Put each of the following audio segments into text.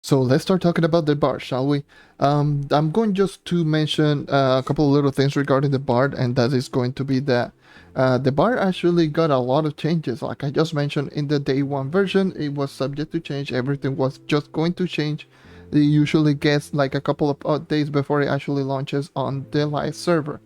So let's start talking about the bard, shall we? I'm going just to mention a couple of little things regarding the bard, and that is going to be that the bard actually got a lot of changes. Like I just mentioned, in the day one version, it was subject to change. Everything was just going to change. It usually gets like a couple of days before it actually launches on the live server.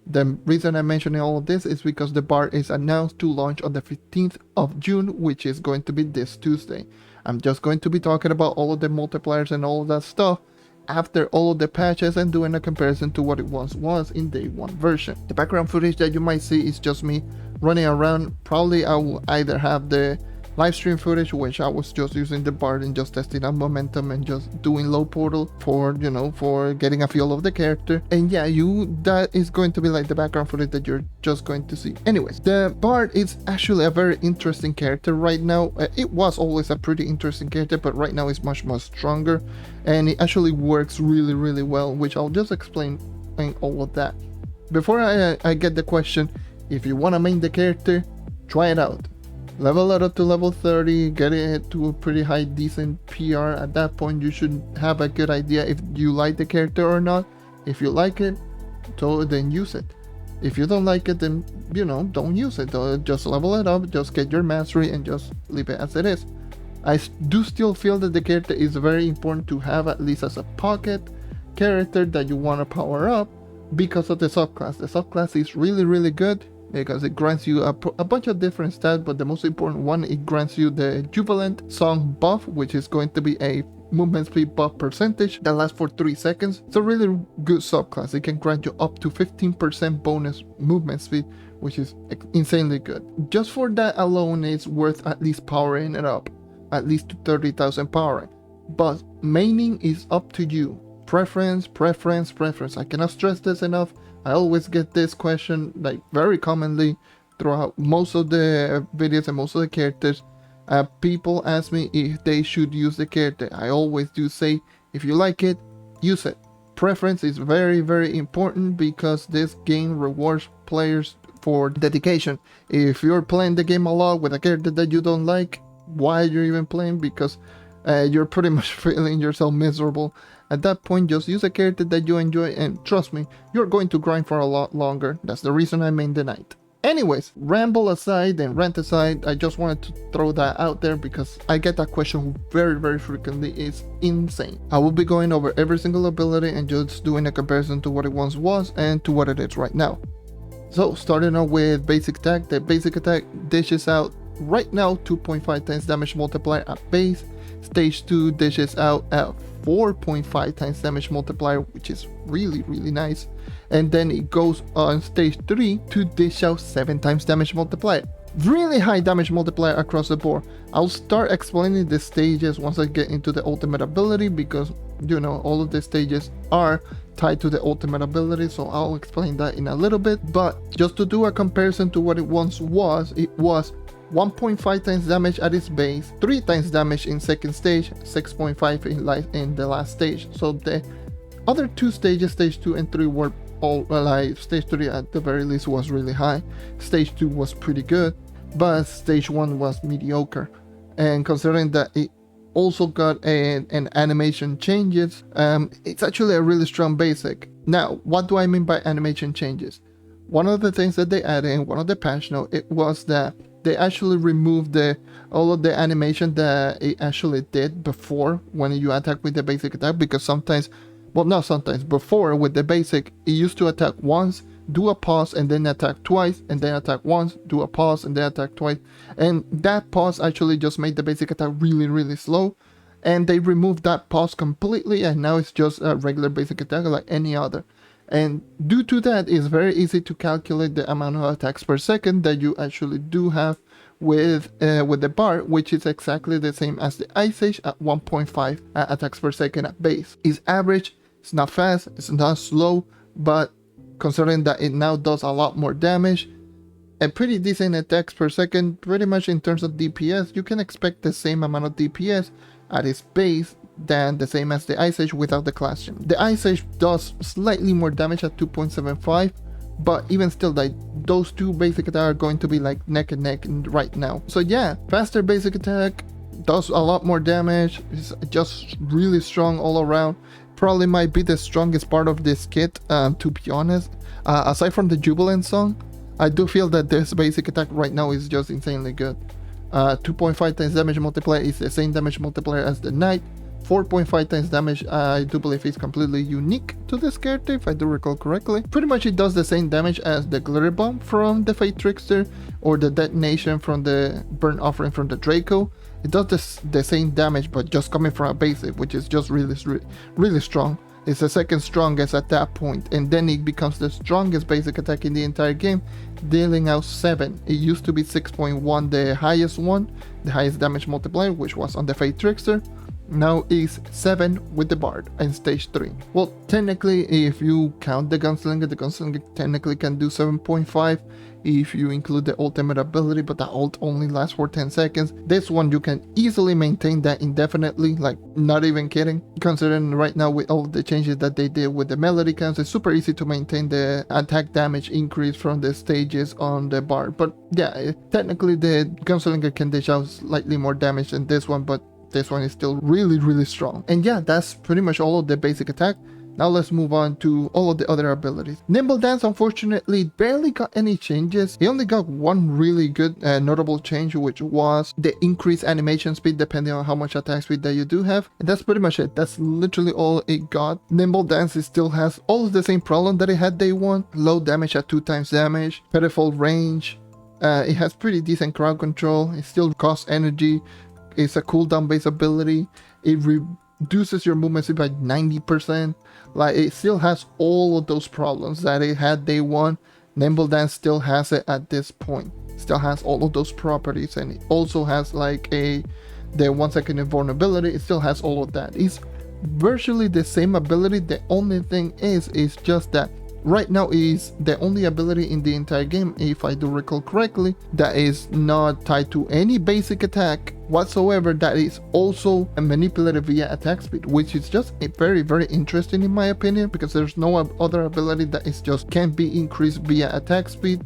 The reason I'm mentioning all of this is because the bar is announced to launch on the 15th of June, which is going to be this Tuesday. I'm just going to be talking about all of the multipliers and all of that stuff after all of the patches and doing a comparison to what it once was in day one version. The background footage that you might see is just me running around. Probably I will either have the live stream footage, which I was just using the bard and just testing out momentum and just doing low portal for, for getting a feel of the character. And yeah, that is going to be like the background footage that you're just going to see. Anyways, the bard is actually a very interesting character right now. It was always a pretty interesting character, but right now it's much more stronger and it actually works really, really well, which I'll just explain all of that. Before I get the question, if you want to main the character, try it out. Level it up to level 30, get it to a pretty high decent PR. At that point you should have a good idea if you like the character or not. If you like it, so then use it. If you don't like it, then don't use it. Just level it up, just get your mastery and just leave it as it is. I do still feel that the character is very important to have, at least as a pocket character that you want to power up, because of the subclass. The subclass is really, really good because it grants you a bunch of different stats, but the most important one, it grants you the Jubilant Song buff, which is going to be a movement speed buff percentage that lasts for 3 seconds. It's a really good subclass. It can grant you up to 15% bonus movement speed, which is insanely good. Just for that alone, it's worth at least powering it up, at least to 30,000 powering. But maining is up to you. Preference. I cannot stress this enough. I always get this question like very commonly throughout most of the videos and most of the characters. People ask me if they should use the character. I always do say, if you like it, use it. Preference is very, very important because this game rewards players for dedication. If you're playing the game a lot with a character that you don't like, why you're even playing? Because you're pretty much feeling yourself miserable. At that point, just use a character that you enjoy, and trust me, you're going to grind for a lot longer. That's the reason I main the knight. Anyways, ramble aside and rant aside, I just wanted to throw that out there because I get that question very, very frequently. It's insane. I will be going over every single ability and just doing a comparison to what it once was and to what it is right now. So starting out with basic attack, the basic attack dishes out right now 2.5 times damage multiplier at base. Stage 2 dishes out at 4.5 times damage multiplier, which is really, really nice. And then it goes on stage 3 to dish out 7 times damage multiplier. Really high damage multiplier across the board. I'll start explaining the stages once I get into the ultimate ability, because all of the stages are tied to the ultimate ability, so I'll explain that in a little bit. But just to do a comparison to what it once was, it was 1.5 times damage at its base, 3 times damage in second stage, 6.5 in the last stage. So the other two stages, stage 2 and 3, were all like stage 3 at the very least was really high. Stage 2 was pretty good, but stage 1 was mediocre. And considering that it also got an animation changes, it's actually a really strong basic. Now, what do I mean by animation changes? One of the things that they added in one of the patch notes, it was that they actually removed all of the animation that it actually did before when you attack with the basic attack, because before with the basic, it used to attack once, do a pause, and then attack twice, and then attack once, do a pause, and then attack twice. And that pause actually just made the basic attack really, really slow. And they removed that pause completely, and now it's just a regular basic attack like any other. And due to that, it's very easy to calculate the amount of attacks per second that you actually do have with the bar, which is exactly the same as the Ice Age at 1.5 attacks per second at base. It's average, it's not fast, it's not slow, but considering that it now does a lot more damage, a pretty decent attacks per second. Pretty much in terms of DPS, you can expect the same amount of DPS at its base than the same as the Ice Age without the class gem. The Ice Age does slightly more damage at 2.75, but even still, like, those two basic attacks are going to be like neck and neck right now. So yeah, faster basic attack, does a lot more damage. It's just really strong all around. Probably might be the strongest part of this kit, to be honest. Aside from the Jubilant song, I do feel that this basic attack right now is just insanely good. 2.5 times damage multiplier is the same damage multiplier as the Knight. 4.5 times damage, I do believe is completely unique to this character, if I do recall correctly. Pretty much it does the same damage as the Glitter Bomb from the Fate Trickster, or the Detonation from the Burnt Offering from the Draco. It does the same damage, but just coming from a basic, which is just really strong. It's the second strongest at that point, and then it becomes the strongest basic attack in the entire game, dealing out 7. It used to be 6.1, the highest one, the highest damage multiplier, which was on the Fate Trickster. Now is 7 with the Bard in stage 3. Well, technically, if you count the Gunslinger technically can do 7.5 if you include the ultimate ability, but the ult only lasts for 10 seconds. This one you can easily maintain that indefinitely, like not even kidding. Considering right now with all the changes that they did with the melody counts, it's super easy to maintain the attack damage increase from the stages on the Bard. But yeah, technically the Gunslinger can dish out slightly more damage than this one, but this one is still really strong. And yeah, that's pretty much all of the basic attack. Now let's move on to all of the other abilities. Nimble Dance unfortunately barely got any changes. He only got one really good notable change, which was the increased animation speed depending on how much attack speed that you do have. And that's pretty much it. That's literally all it got. Nimble Dance still has all of the same problem that it had day one. Low damage at 2 times damage, pitiful range. It has pretty decent crowd control. It still costs energy. It's a cooldown based ability. It reduces your movement speed by 90%. Like, it still has all of those problems that it had day one. Nimble Dance still has it at this point. Still has all of those properties, and it also has like the 1 second invulnerability. It still has all of that. It's virtually the same ability. The only thing is just that right now is the only ability in the entire game, if I do recall correctly, that is not tied to any basic attack whatsoever, that is also manipulated via attack speed, which is just very interesting in my opinion, because there's no other ability that is just can't be increased via attack speed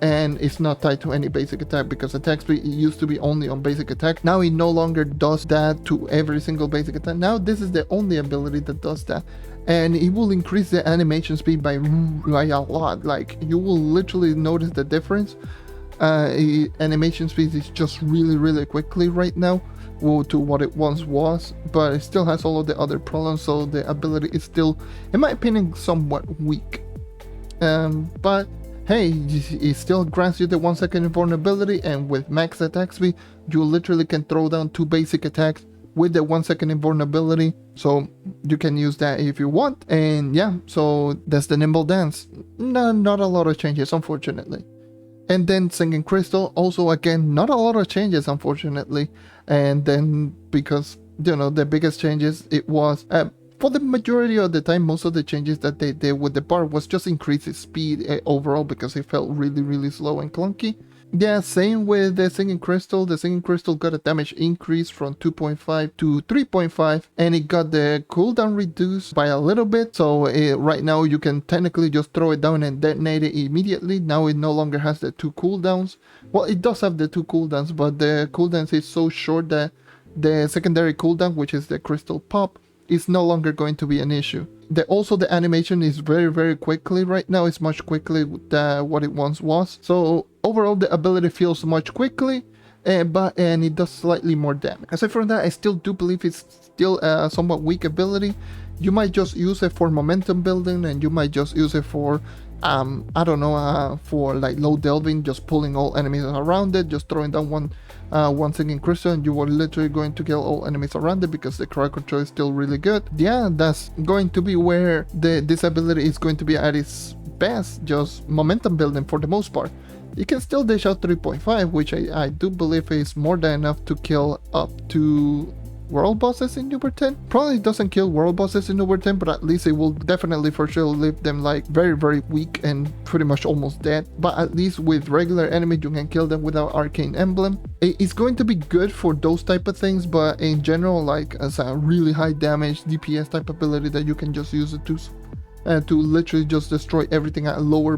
and it's not tied to any basic attack, because attack speed used to be only on basic attack. Now it no longer does that to every single basic attack. Now this is the only ability that does that, and it will increase the animation speed by a lot. Like, you will literally notice the difference. Animation speed is just really quickly right now to what it once was, but it still has all of the other problems, so the ability is still, in my opinion, somewhat weak. But hey, it still grants you the 1 second invulnerability, and with max attack speed, you literally can throw down 2 basic attacks with the 1 second invulnerability, so you can use that if you want. And yeah, so that's the Nimble Dance. Not a lot of changes, unfortunately. And then Singing Crystal, also again, not a lot of changes, unfortunately. And then, because, you know, the biggest changes, it was for the majority of the time, most of the changes that they did with the Bard was just increase its speed overall, because it felt really slow and clunky. Yeah, same with the Singing Crystal. The Singing Crystal got a damage increase from 2.5 to 3.5, and it got the cooldown reduced by a little bit. So right now you can technically just throw it down and detonate it immediately. Now it no longer has the 2 cooldowns. Well, it does have the 2 cooldowns, but the cooldowns is so short that the secondary cooldown, which is the Crystal Pop, is no longer going to be an issue. Also the animation is very quickly right now. It's much quickly than what it once was. So overall the ability feels much quickly, and it does slightly more damage. Aside from that, I still do believe it's still a somewhat weak ability. You might just use it for momentum building, and you might just use it for I don't know, for like low delving, just pulling all enemies around it, just throwing down one Singing Crystal, and you are literally going to kill all enemies around it, because the crowd control is still really good. Yeah, that's going to be where this ability is going to be at its best, just momentum building for the most part. You can still dish out 3.5, which I do believe is more than enough to kill up to world bosses in Uber 10. Probably doesn't kill world bosses in Uber 10, but at least it will definitely for sure leave them like very weak and pretty much almost dead. But at least with regular enemies you can kill them without Arcane Emblem. It's going to be good for those type of things, but in general, like as a really high damage DPS type ability that you can just use it to literally just destroy everything at lower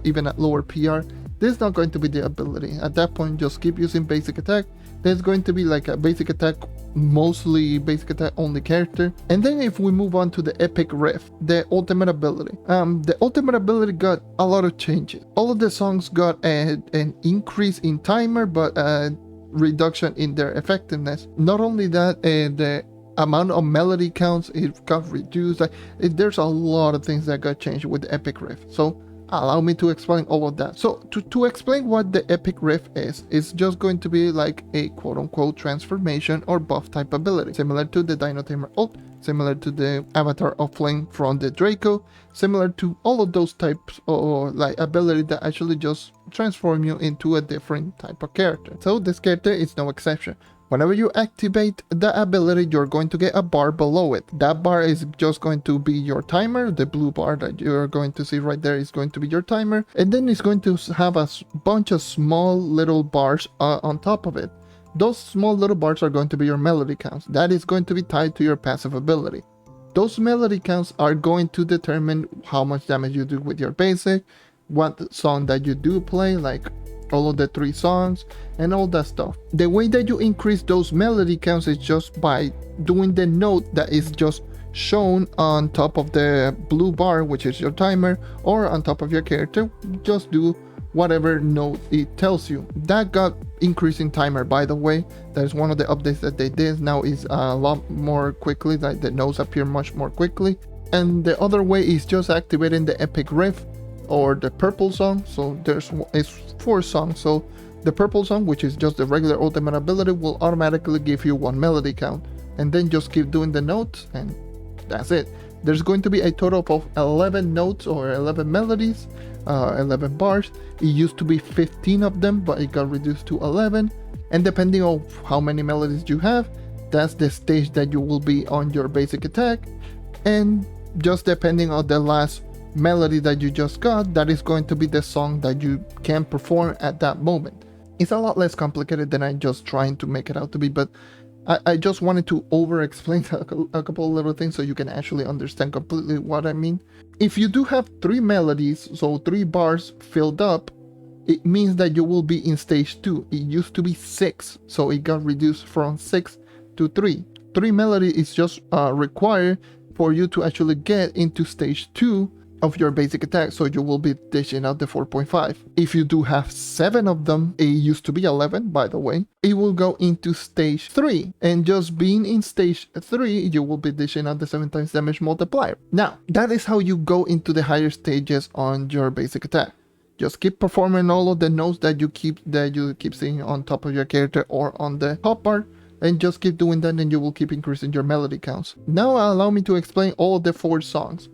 even at lower PR, this is not going to be the ability. At that point, just keep using basic attack. There's going to be like a basic attack, mostly basic attack only character. And then if we move on to the epic riff, the ultimate ability. The ultimate ability got a lot of changes. All of the songs got an increase in timer, but a reduction in their effectiveness. Not only that, the amount of melody counts, it got reduced. There's a lot of things that got changed with the epic riff. So allow me to explain all of that. So to explain what the epic riff is, it's just going to be like a quote-unquote transformation or buff type ability, similar to the Dino Tamer ult, similar to the Avatar of Flame from the Draco, similar to all of those types or like ability that actually just transform you into a different type of character. So this character is no exception. Whenever you activate the ability, you're going to get a bar below it. That bar is just going to be your timer. The blue bar that you're going to see right there is going to be your timer. And then it's going to have a bunch of small little bars on top of it. Those small little bars are going to be your melody counts. That is going to be tied to your passive ability. Those melody counts are going to determine how much damage you do with your basic, what song that you do play, like all of the 3 songs and all that stuff. The way that you increase those melody counts is just by doing the note that is just shown on top of the blue bar, which is your timer, or on top of your character. Just do whatever note it tells you. That got increasing timer, by the way. That is one of the updates that they did. Now is a lot more quickly, like the notes appear much more quickly. And the other way is just activating the epic riff or the purple song. So it's 4 songs. So the purple song, which is just the regular ultimate ability, will automatically give you 1 melody count, and then just keep doing the notes, and that's it. There's going to be a total of 11 notes or 11 melodies, 11 bars. It used to be 15 of them, but it got reduced to 11. And depending on how many melodies you have, that's the stage that you will be on your basic attack. And just depending on the last melody that you just got, that is going to be the song that you can perform at that moment. It's a lot less complicated than I'm just trying to make it out to be, but I just wanted to over explain a couple of little things so you can actually understand completely what I mean. If you do have 3 melodies, so 3 bars filled up, it means that you will be in stage 2. It used to be 6, so it got reduced from 6 to 3. 3 melody is just required for you to actually get into stage 2 of your basic attack, so you will be dishing out the 4.5. If you do have 7 of them, it used to be 11 by the way, it will go into stage 3, and just being in stage 3 you will be dishing out the 7 times damage multiplier. Now that is how you go into the higher stages on your basic attack. Just keep performing all of the notes that you keep seeing on top of your character or on the top bar, and just keep doing that, and you will keep increasing your melody counts. Now allow me to explain all of the 4 songs.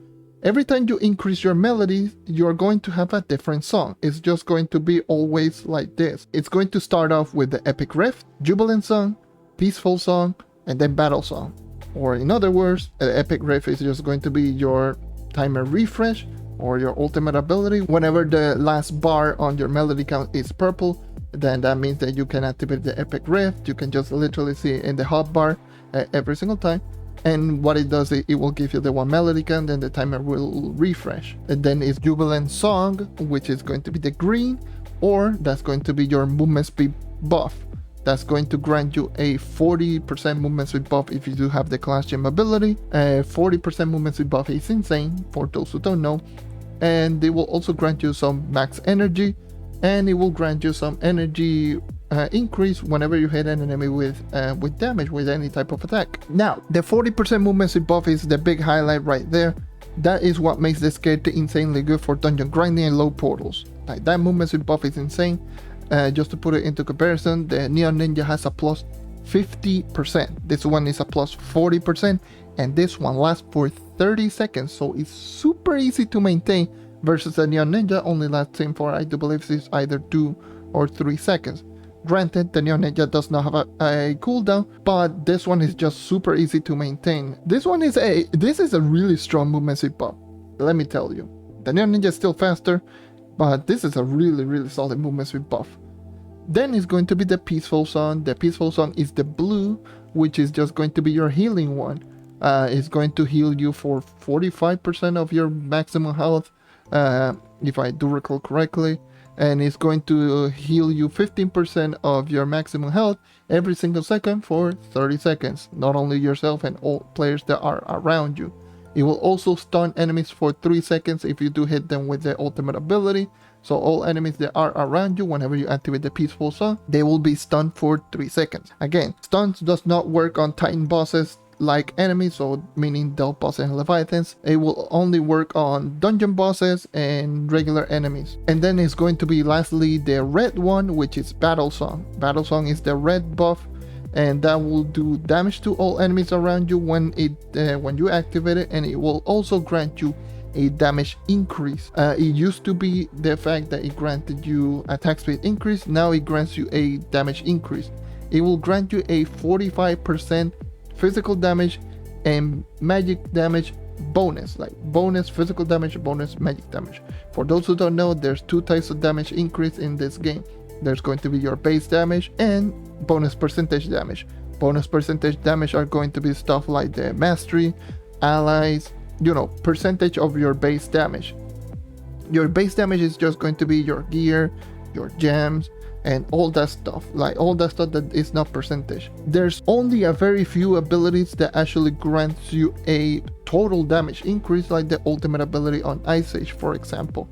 Every time you increase your melody, you're going to have a different song. It's just going to be always like this. It's going to start off with the epic riff, jubilant song, peaceful song, and then battle song. Or in other words, the epic riff is just going to be your timer refresh or your ultimate ability. Whenever the last bar on your melody count is purple, then that means that you can activate the epic riff. You can just literally see it in the hotbar every single time. And what it does, it will give you the 1 melody count, and the timer will refresh. And then it's jubilant song, which is going to be the green, or that's going to be your movement speed buff. That's going to grant you a 40% movement speed buff if you do have the Clash Gem ability. 40% movement speed buff is insane for those who don't know. And it will also grant you some max energy, and it will grant you some energy increase whenever you hit an enemy with damage with any type of attack. Now the 40% movement speed buff is the big highlight right there. That is what makes this character insanely good for dungeon grinding and low portals. Like, that movement speed buff is insane. Just to put it into comparison, the Neon Ninja has a plus 50%. This one is a plus 40%, and this one lasts for 30 seconds, so it's super easy to maintain, versus the Neon Ninja only lasting for, I do believe it's either 2 or 3 seconds. Granted, the Neon Ninja does not have a cooldown, but this one is just super easy to maintain. This is a really strong movement speed buff, let me tell you. The Neon Ninja is still faster, but this is a really solid movement speed buff. Then it's going to be the peaceful song. The peaceful song is the blue, which is just going to be your healing one. It's going to heal you for 45% of your maximum health, if I do recall correctly. and it's going to heal you 15% of your maximum health every single second for 30 seconds. Not only yourself and all players that are around you. It will also stun enemies for 3 seconds if you do hit them with the ultimate ability. So all enemies that are around you, whenever you activate the peaceful song, they will be stunned for 3 seconds. Again, stuns does not work on Titan bosses like enemies, so meaning Delph bosses and Leviathans. It will only work on dungeon bosses and regular enemies. And then it's going to be lastly the red one, which is Battle Song. Battle Song is the red buff, and that will do damage to all enemies around you when you activate it, and it will also grant you a damage increase. It used to be the fact that it granted you attack speed increase. Now it grants you a damage increase. It will grant you a 45% physical damage and magic damage bonus, like bonus physical damage, bonus magic damage. For those who don't know, there's 2 types of damage increase in this game. There's going to be your base damage and bonus percentage damage. Bonus percentage damage are going to be stuff like the mastery, allies, percentage of your base damage. Your base damage is just going to be your gear, your gems, and all that stuff, like all that stuff that is not percentage. There's only a very few abilities that actually grants you a total damage increase, like the ultimate ability on Ice Age, for example.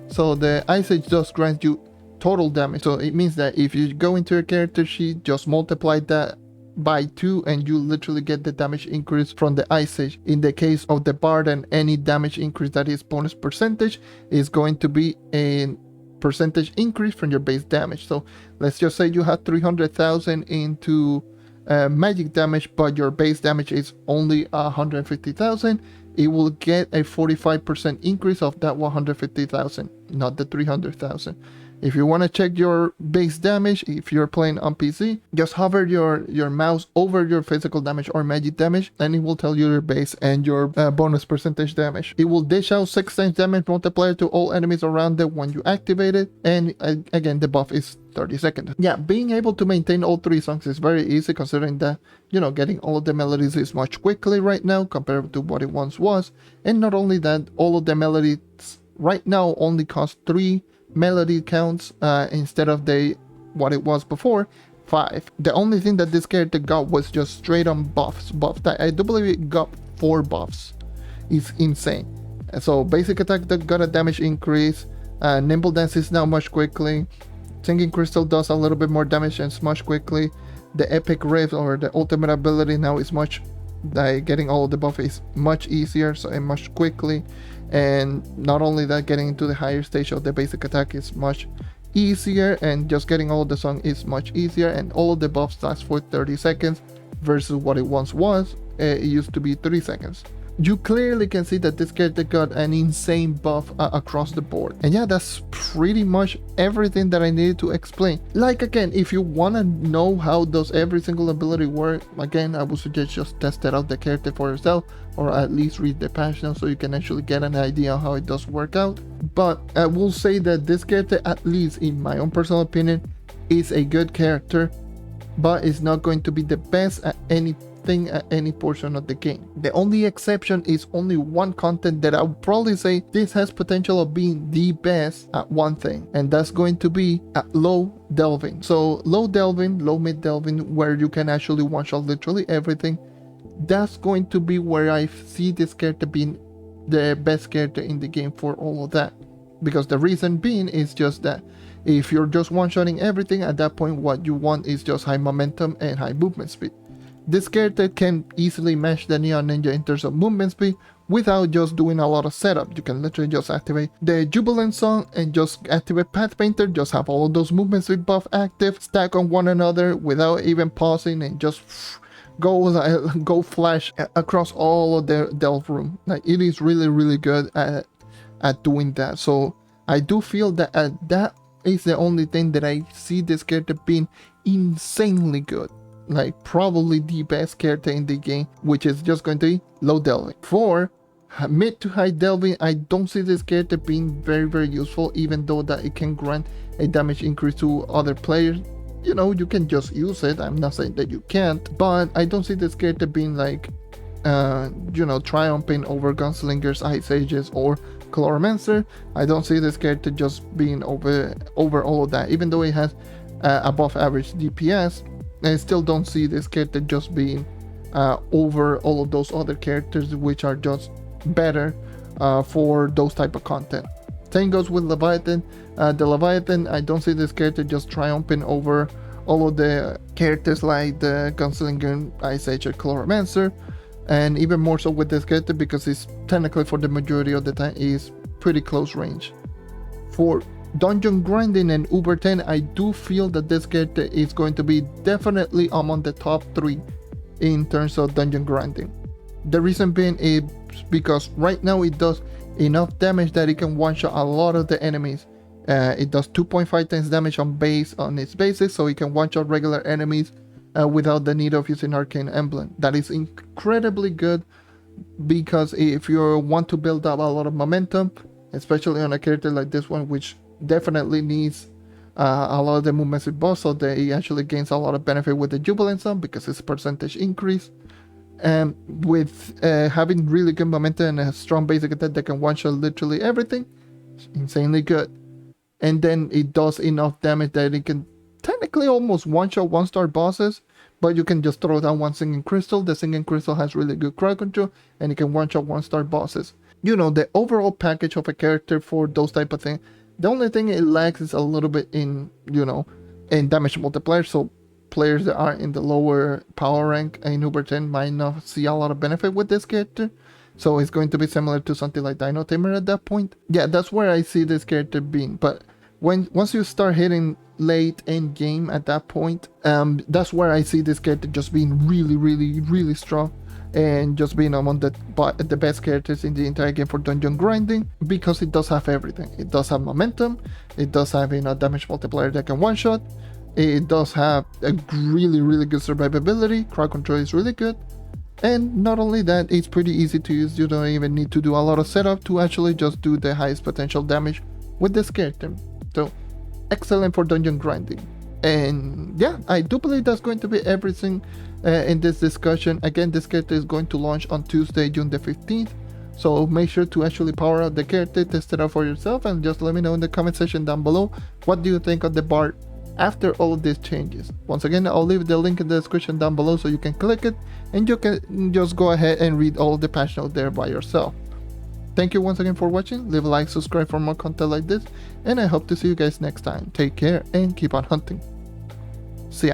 So the Ice Age does grant you total damage. So it means that if you go into your character sheet, just multiply that by 2 and you literally get the damage increase from the Ice Age. In the case of the Bard, and any damage increase that is bonus percentage is going to be a percentage increase from your base damage. So let's just say you have 300,000 into magic damage, but your base damage is only 150,000. It will get a 45% increase of that 150,000, not the 300,000. If you want to check your base damage, if you're playing on PC, just hover your mouse over your physical damage or magic damage, and it will tell you your base and your bonus percentage damage. It will dish out 6 times damage multiplier to all enemies around it when you activate it, and again, the buff is 30 seconds. Yeah, being able to maintain all 3 songs is very easy, considering that, getting all of the melodies is much quickly right now compared to what it once was. And not only that, all of the melodies right now only cost 3 melody counts instead of what it was before, 5. The only thing that this character got was just straight on buffs. I do believe it got 4 buffs. It's insane. So basic attack that got a damage increase. Nimble Dance is now much quickly. Singing Crystal does a little bit more damage and smush quickly. The Epic Rift, or the ultimate ability, now is much, getting all of the buff is much easier, so and much quickly. And not only that, getting into the higher stage of the basic attack is much easier, and just getting all of the song is much easier, and all of the buffs last for 30 seconds versus what it once was. It used to be 3 seconds. You clearly can see that this character got an insane buff across the board. And yeah, that's pretty much everything that I needed to explain. Like, again, if you want to know how does every single ability work, again, I would suggest just test out the character for yourself, or at least read the patch notes so you can actually get an idea how it does work out. But I will say that this character, at least in my own personal opinion, is a good character, but it's not going to be the best at anything at any portion of the game. The only exception is only one content that I would probably say this has potential of being the best at one thing, and that's going to be at low delving. So low delving, low mid delving, where you can actually one shot literally everything. That's going to be where I see this character being the best character in the game for all of that. Because the reason being is just that if you're just one-shotting everything, at that point what you want is just high momentum and high movement speed. This character can easily match the Neon Ninja in terms of movement speed without just doing a lot of setup. You can literally just activate the Jubilant song and just activate Path Painter, just have all of those movement speed buff active, stack on one another without even pausing, and just go flash across all of the delve room. Like, it is really good at doing that. So I do feel that that is the only thing that I see this character being insanely good. Like, probably the best character in the game, which is just going to be low delving. For mid to high delving, I don't see this character being very useful, even though that it can grant a damage increase to other players. You can just use it. I'm not saying that you can't, but I don't see this character being like triumphing over gunslingers, ice ages, or chloromancer. I don't see this character just being over all of that. Even though it has above average DPS, I still don't see this character just being over all of those other characters, which are just better for those type of content. Same goes with Leviathan. The Leviathan, I don't see this character just triumphing over all of the characters like the Gunslinger, Ice Age, or Chloromancer, and even more so with this character because it's technically, for the majority of the time, is pretty close range. For dungeon grinding and Uber 10, I do feel that this character is going to be definitely among the top 3 in terms of dungeon grinding. The reason being is because right now it does enough damage that it can one-shot a lot of the enemies. It does 2.5 times damage on its basis, so it can one-shot regular enemies without the need of using Arcane Emblem. That is incredibly good, because if you want to build up a lot of momentum, especially on a character like this one, which definitely needs a lot of the movements with boss, so that it actually gains a lot of benefit with the Jubilant Zone because it's a percentage increase. And with having really good momentum and a strong basic attack that can one-shot literally everything, it's insanely good. And then it does enough damage that it can technically almost one-shot one-star bosses, but you can just throw down one Singing Crystal. The Singing Crystal has really good crowd control, and it can one-shot one-star bosses. The overall package of a character for those type of things. The only thing it lacks is a little bit in damage multiplier, so players that are in the lower power rank in Uber 10 might not see a lot of benefit with this character. So it's going to be similar to something like Dino Tamer at that point. Yeah, that's where I see this character being. But once you start hitting late end game at that point, that's where I see this character just being really, really, really strong, and just being among the best characters in the entire game for dungeon grinding, because it does have everything. It does have momentum, it does have a damage multiplier that can one-shot, it does have a really, really good survivability, crowd control is really good, and not only that, it's pretty easy to use. You don't even need to do a lot of setup to actually just do the highest potential damage with this character. So excellent for dungeon grinding. And yeah, I do believe that's going to be everything in this discussion. Again, this character is going to launch on Tuesday, June the 15th. So make sure to actually power out the character, test it out for yourself, and just let me know in the comment section down below, what do you think of the Bard after all of these changes. Once again, I'll leave the link in the description down below so you can click it, and you can just go ahead and read all the patch notes there by yourself. Thank you once again for watching. Leave a like, subscribe for more content like this, and I hope to see you guys next time. Take care and keep on hunting. See ya.